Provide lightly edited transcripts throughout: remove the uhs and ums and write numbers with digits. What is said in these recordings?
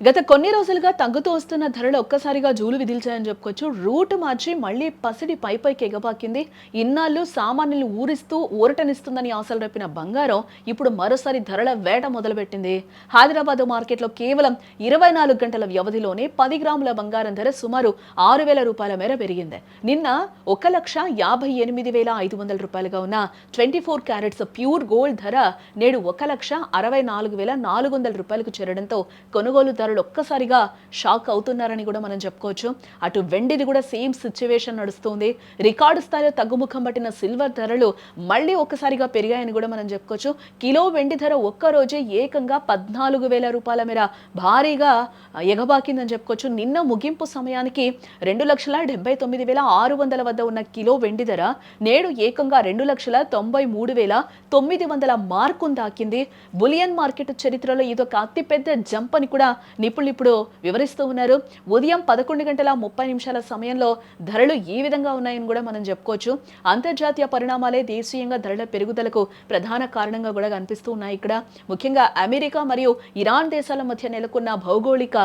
గత కొన్ని రోజులుగా తగ్గుతూ వస్తున్న ధరలు ఒక్కసారిగా జూలు విదిల్చాయని చెప్పుకోవచ్చు. రూట్ మార్చి మళ్లీ పసిడి పైపైకి ఎగబాకింది. ఇన్నాళ్ళు సామాన్యులు ఊరిస్తూ ఊరటనిస్తుందని ఆశలు రేపిన బంగారం ఇప్పుడు మరోసారి ధరల వేట మొదలుపెట్టింది. హైదరాబాద్ మార్కెట్లో కేవలం 24 గంటల వ్యవధిలోనే 10 గ్రాముల బంగారం ధర సుమారు 6,000 రూపాయల మేర పెరిగింది. నిన్న 1,58,500 రూపాయలుగా ఉన్న 24 క్యారెట్స్ ప్యూర్ గోల్డ్ ధర నేడు 1,64,400 రూపాయలకు చేరడంతో కొనుగోలు ఒక్కసారిగా షాక్ అవుతున్నారని కూడా మనం చెప్పుకోవచ్చు. అటు వెండిది కూడా సేమ్ సిచ్యువేషన్ నడుస్తుంది. రికార్డు స్థాయిలో తగ్గుముఖం పట్టిన సిల్వర్ ధరలు మళ్ళీ ఒక్కసారిగా పెరిగాయని కూడా మనం చెప్పుకోవచ్చు. కిలో వెండి ధర ఒక్క రోజే ఏకంగా 14,000 రూపాయల మేర భారీగా ఎగబాకిందని చెప్పుకోవచ్చు. నిన్న ముగింపు సమయానికి 2,79,600 వద్ద ఉన్న కిలో వెండి ధర నేడు ఏకంగా 2,93,900 మార్కును దాకింది. బులియన్ మార్కెట్ చరిత్రలో ఇదొక అతిపెద్ద జంప్ అని కూడా నిపుణులు ఇప్పుడు వివరిస్తూ ఉన్నారు. ఉదయం 11:30 సమయంలో ధరలు ఈ విధంగా ఉన్నాయని కూడా మనం చెప్పుకోవచ్చు. అంతర్జాతీయ పరిణామాలే దేశీయంగా ధరల పెరుగుదలకు ప్రధాన కారణంగా కూడా కనిపిస్తూ ఉన్నాయి. ఇక్కడ ముఖ్యంగా అమెరికా మరియు ఇరాన్ దేశాల మధ్య నెలకొన్న భౌగోళిక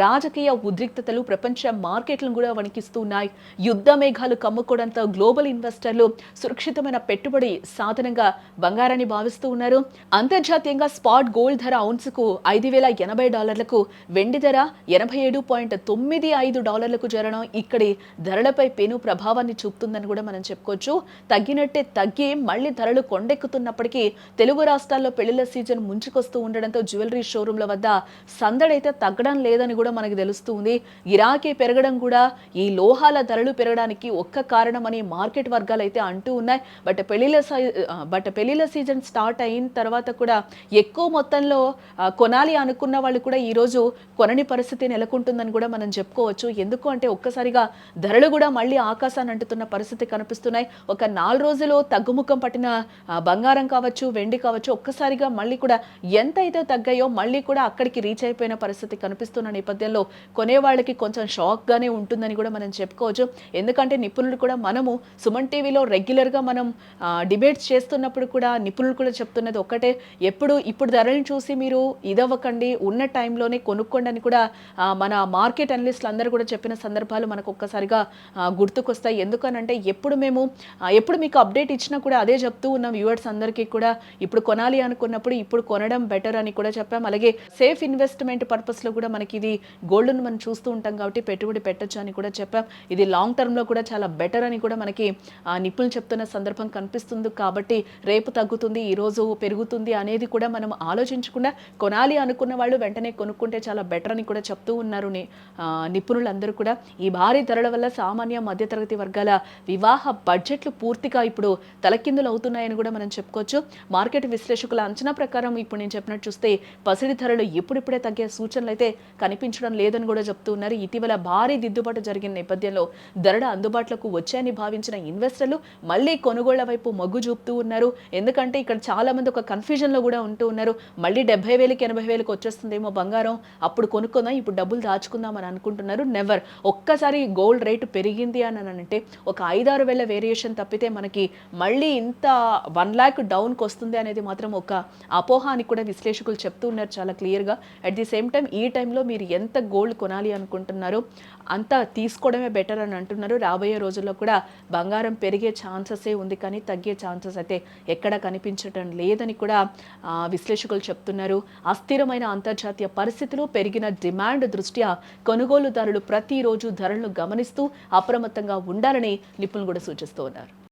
రాజకీయ ఉద్రిక్తతలు ప్రపంచ మార్కెట్లను కూడా వణికిస్తూ ఉన్నాయి. యుద్ధ మేఘాలు కమ్ముకోవడంతో గ్లోబల్ ఇన్వెస్టర్లు సురక్షితమైన పెట్టుబడి సాధనంగా బంగారాన్ని భావిస్తూ ఉన్నారు. అంతర్జాతీయంగా స్పాట్ గోల్డ్ ధర ఔన్సుకు $5,080, వెండి ధర $87.95 చేరడం ఇక్కడి ధరలపై పెను ప్రభావాన్ని చూపుతుందని కూడా మనం చెప్పుకోవచ్చు. తగ్గినట్టే తగ్గి మళ్లీ ధరలు కొండెక్కుతున్నప్పటికీ తెలుగు రాష్ట్రాల్లో పెళ్లిళ్ల సీజన్ ముంచుకొస్తూ ఉండడంతో జ్యువెలరీ షోరూంల వద్ద సందడైతే తగ్గడం లేదని కూడా మనకు తెలుస్తుంది. గిరాకీ పెరగడం కూడా ఈ లోహాల ధరలు పెరగడానికి ఒక్క కారణమని మార్కెట్ వర్గాలు అయితే అంటూ ఉన్నాయి. బట్ పెళ్లిళ్ల సీజన్ స్టార్ట్ అయిన తర్వాత కూడా ఎక్కువ మొత్తంలో కొనాలి అనుకున్న వాళ్ళు కూడా ఈ రోజు కొనని పరిస్థితి నెలకొంటుందని కూడా మనం చెప్పుకోవచ్చు. ఎందుకు అంటే ఒక్కసారిగా ధరలు కూడా మళ్ళీ ఆకాశాన్ని అంటుతున్న పరిస్థితి కనిపిస్తున్నాయి. ఒక 4 రోజులు తగ్గుముఖం పట్టిన బంగారం కావచ్చు, వెండి కావచ్చు, ఒక్కసారిగా మళ్ళీ కూడా ఎంత అయితే తగ్గాయో మళ్ళీ కూడా అక్కడికి రీచ్ అయిపోయిన పరిస్థితి కనిపిస్తున్న నేపథ్యంలో కొనే వాళ్ళకి కొంచెం షాక్ గానే ఉంటుందని కూడా మనం చెప్పుకోవచ్చు. ఎందుకంటే నిపుణులు కూడా మనము సుమన్ టీవీలో రెగ్యులర్ గా మనం డిబేట్స్ చేస్తున్నప్పుడు కూడా నిపుణులు కూడా చెప్తున్నది ఒక్కటే, ఇప్పుడు ధరలను చూసి మీరు ఇదవ్వకండి, ఉన్న టైంలోనే కొనుక్కోండి అని కూడా మన మార్కెట్ అనలిస్టులు అందరూ కూడా చెప్పిన సందర్భాలు మనకు ఒక్కసారిగా గుర్తుకొస్తాయి. ఎందుకనంటే ఎప్పుడు మీకు అప్డేట్ ఇచ్చినా కూడా అదే చెప్తూ ఉన్నాం వ్యూవర్స్ అందరికీ కూడా. ఇప్పుడు కొనాలి అనుకున్నప్పుడు ఇప్పుడు కొనడం బెటర్ అని కూడా చెప్పాం. అలాగే సేఫ్ ఇన్వెస్ట్మెంట్ పర్పస్ లో కూడా మనకి ఇది గోల్డ్ను మనం చూస్తూ ఉంటాం కాబట్టి పెట్టుబడి పెట్టొచ్చు అని కూడా చెప్పాం. ఇది లాంగ్ టర్మ్ లో కూడా చాలా బెటర్ అని కూడా మనకి నిపుణులు చెప్తున్న సందర్భం కనిపిస్తుంది. కాబట్టి రేపు తగ్గుతుంది, ఈ రోజు పెరుగుతుంది అనేది కూడా మనం ఆలోచించకుండా కొనాలి అనుకున్న వాళ్ళు వెంటనే కొనుక్కుంటే చాలా బెటర్ అని కూడా చెప్తూ ఉన్నారు నిపుణులందరూ కూడా. ఈ భారీ ధరల వల్ల సామాన్య మధ్యతరగతి వర్గాల వివాహ బడ్జెట్లు పూర్తిగా ఇప్పుడు తలకిందులు అవుతున్నాయని కూడా మనం చెప్పుకోవచ్చు. మార్కెట్ విశ్లేషకుల అంచనా ప్రకారం ఇప్పుడు నేను చెప్పినట్టు చూస్తే పసిడి ధరలు ఇప్పుడిప్పుడే తగ్గే సూచనలు అయితే కనిపించడం లేదని కూడా చెప్తూ ఉన్నారు. ఇటీవల భారీ దిద్దుబాటు జరిగిన నేపథ్యంలో ధరలు అందుబాటులోకి వచ్చాయని భావించిన ఇన్వెస్టర్లు మళ్ళీ కొనుగోళ్ల వైపు మొగ్గు చూపుతూ ఉన్నారు. ఎందుకంటే ఇక్కడ చాలా మంది ఒక కన్ఫ్యూజన్ లో కూడా ఉంటూ ఉన్నారు. మళ్ళీ 70,000కి 80,000కి వచ్చేస్తుందేమో బంగారం, అప్పుడు కొనుక్కుందాం, ఇప్పుడు డబ్బులు దాచుకుందాం అని అనుకుంటున్నారు. నెవర్. ఒక్కసారి గోల్డ్ రేటు పెరిగింది అని అంటే ఒక 5-6 వేల వేరియేషన్ తప్పితే మనకి మళ్ళీ ఇంత 1 lakh డౌన్కి వస్తుంది అనేది మాత్రం ఒక అపోహ అని కూడా విశ్లేషకులు చెప్తూ ఉన్నారు చాలా క్లియర్గా. అట్ ది సేమ్ టైం ఈ టైంలో మీరు ఎంత గోల్డ్ కొనాలి అనుకుంటున్నారో అంత తీసుకోవడమే బెటర్ అని అంటున్నారు. రాబోయే రోజుల్లో కూడా బంగారం పెరిగే ఛాన్సెసే ఉంది కానీ తగ్గే ఛాన్సెస్ అయితే ఎక్కడ కనిపించడం లేదని కూడా విశ్లేషకులు చెప్తున్నారు. అస్థిరమైన అంతర్జాతీయ పరిస్థితులు, పెరిగిన డిమాండ్ దృష్ట్యా కొనుగోలుదారులు ప్రతిరోజు ధరలను గమనిస్తూ అప్రమత్తంగా ఉండాలని నిపుణులు కూడా సూచిస్తూ ఉన్నారు.